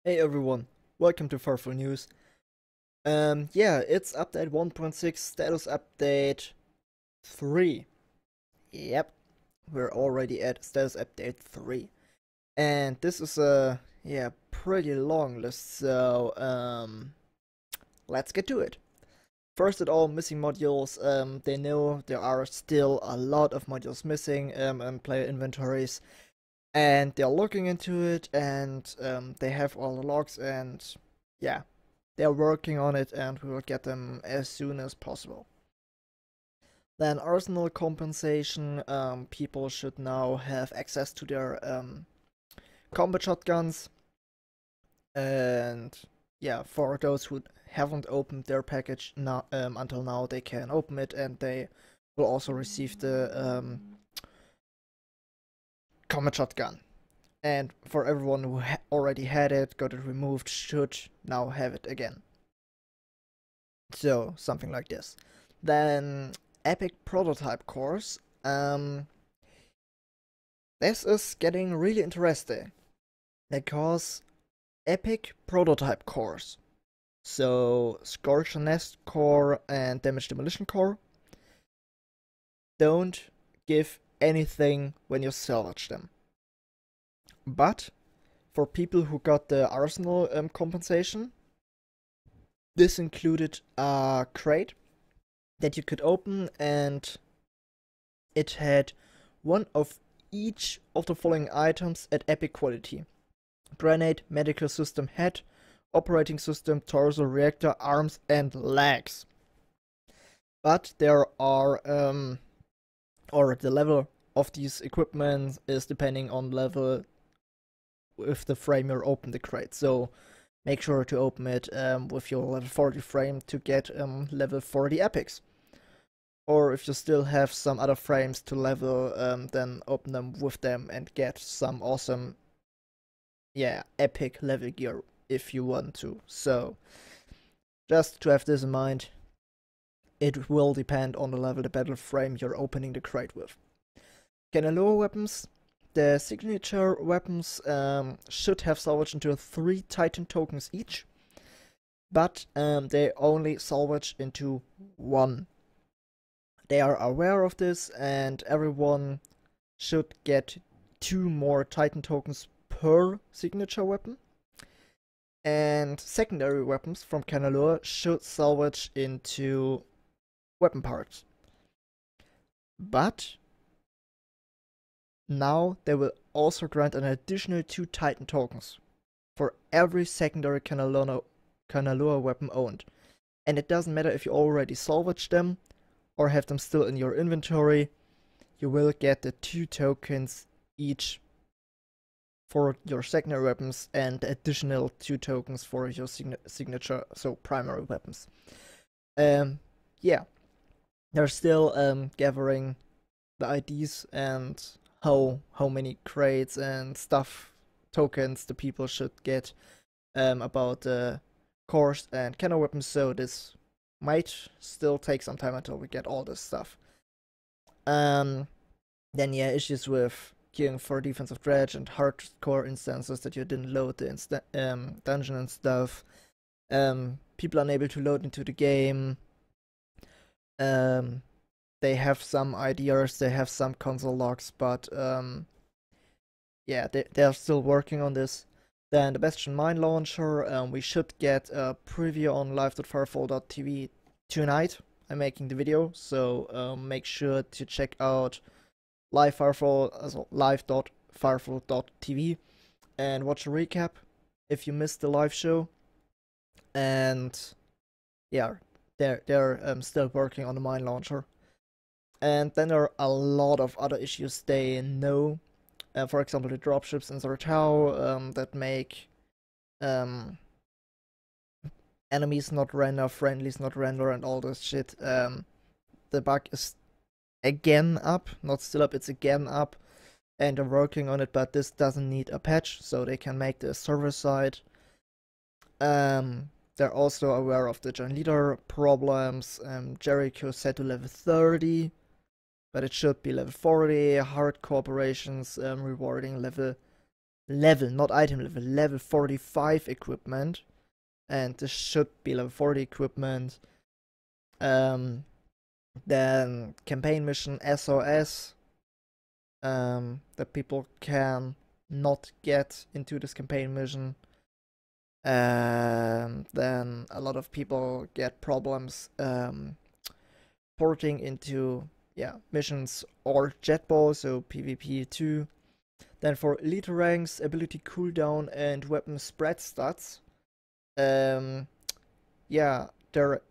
Hey everyone, welcome to Firefall News. Yeah, it's update 1.6, status update 3. Yep, we're already at status update 3. And this is a, pretty long list, so, let's get to it. First at all, missing modules. They know there are still a lot of modules missing in player inventories, and they're looking into it, and they have all the logs, and yeah, they're working on it, and we will get them as soon as possible. Then arsenal compensation. People should now have access to their combat shotguns, and yeah, for those who haven't opened their package now, until now, they can open it, and they will also receive the combat shotgun. And for everyone who already had it, got it removed, should now have it again. So, something like this. Then, Epic Prototype Course. This is getting really interesting. Because Epic Prototype Cores, so Scorcher Nest Core and Damage Demolition Core, don't give anything when you salvage them. But for people who got the arsenal compensation, this included a crate that you could open, and it had one of each of the following items at epic quality: grenade, medical system, head, operating system, torso, reactor, arms, and legs. But there are, or the level of these equipment is depending on level with the frame you open the crate. So make sure to open it with your level 40 frame to get level 40 epics. Or if you still have some other frames to level, then open them with them and get some awesome, epic level gear if you want to. So just to have this in mind, it will depend on the level the battle frame you're opening the crate with. Canaloa weapons. The signature weapons should have salvaged into 3 Titan tokens each, but they only salvage into 1. They are aware of this, and everyone should get 2 more Titan tokens per signature weapon. And secondary weapons from Canaloa should salvage into weapon parts. But now they will also grant an additional 2 Titan tokens for every secondary Canaloa weapon owned. And it doesn't matter if you already salvaged them or have them still in your inventory, you will get the 2 tokens each for your secondary weapons and additional 2 tokens for your signature, so primary weapons. Yeah, they're still gathering the IDs and how many crates and stuff tokens the people should get about the cores and cannon weapons, so this might still take some time until we get all this stuff. Then yeah, issues with queuing for defensive dredge and hardcore instances that you didn't load the dungeon and stuff. People unable to load into the game. They have some ideas, they have some console logs, but yeah, they're still working on this. Then the Bastion Mine Launcher, we should get a preview on live.firefall.tv tonight. I'm making the video, so make sure to check out live.firefall.tv and watch a recap if you missed the live show. And yeah, they're still working on the mine launcher. And then there are a lot of other issues they know. For example, the dropships in Zartau that make enemies not render, friendlies not render, and all this shit. The bug is again up, not still up, it's again up, and they're working on it, but this doesn't need a patch, so they can make the server side. They're also aware of the joint leader problems. Jericho set to level 30, but it should be level 40. Hard cooperations rewarding level level, not item level, level 45 equipment, and this should be level 40 equipment. Then campaign mission SOS, that people can not get into this campaign mission. Then a lot of people get problems porting into missions or jetball, so PvP 2. Then for elite ranks, ability cooldown and weapon spread stats, they're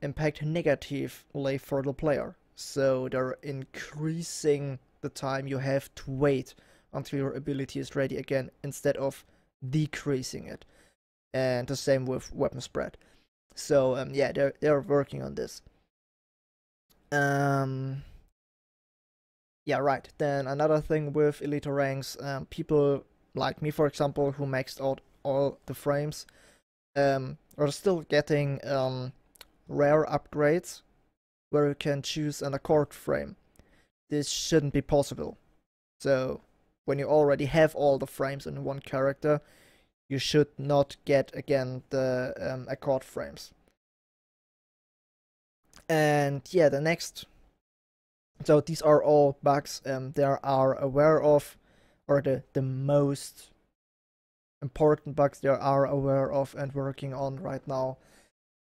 impact negatively for the player. So they're increasing the time you have to wait until your ability is ready again, instead of decreasing it. And the same with weapon spread. So they're working on this. Right. Then another thing with elite ranks, people like me, for example, who maxed out all the frames, are still getting rare upgrades where you can choose an accord frame. This shouldn't be possible. So when you already have all the frames in one character, you should not get again the accord frames. And the next. So these are all bugs they are aware of, or the most important bugs they are aware of and working on right now.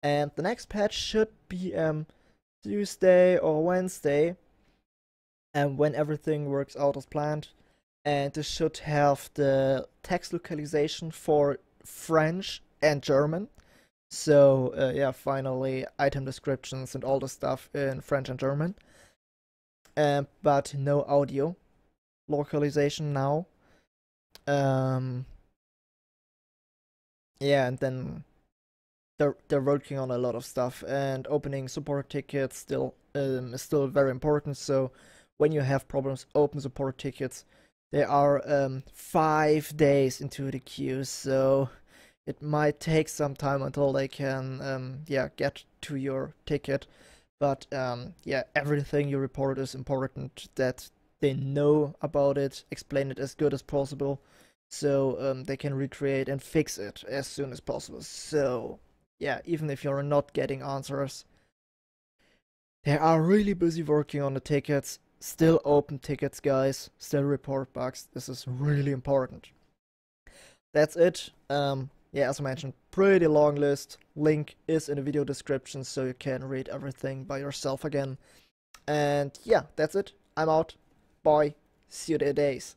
And the next patch should be Tuesday or Wednesday, and when everything works out as planned. And this should have the text localization for French and German. So finally item descriptions and all the stuff in French and German. But no audio localization now. And then they're working on a lot of stuff, and opening support tickets is still very important. So when you have problems, open support tickets. They are 5 days into the queue, so it might take some time until they can get to your ticket. But everything you report is important, that they know about it, explain it as good as possible, so they can recreate and fix it as soon as possible. So even if you're not getting answers, they are really busy working on the tickets. Still open tickets, guys. Still report bugs. This is really important. That's it. As I mentioned, pretty long list. Link is in the video description, so you can read everything by yourself again. And that's it. I'm out. Bye. See you in days.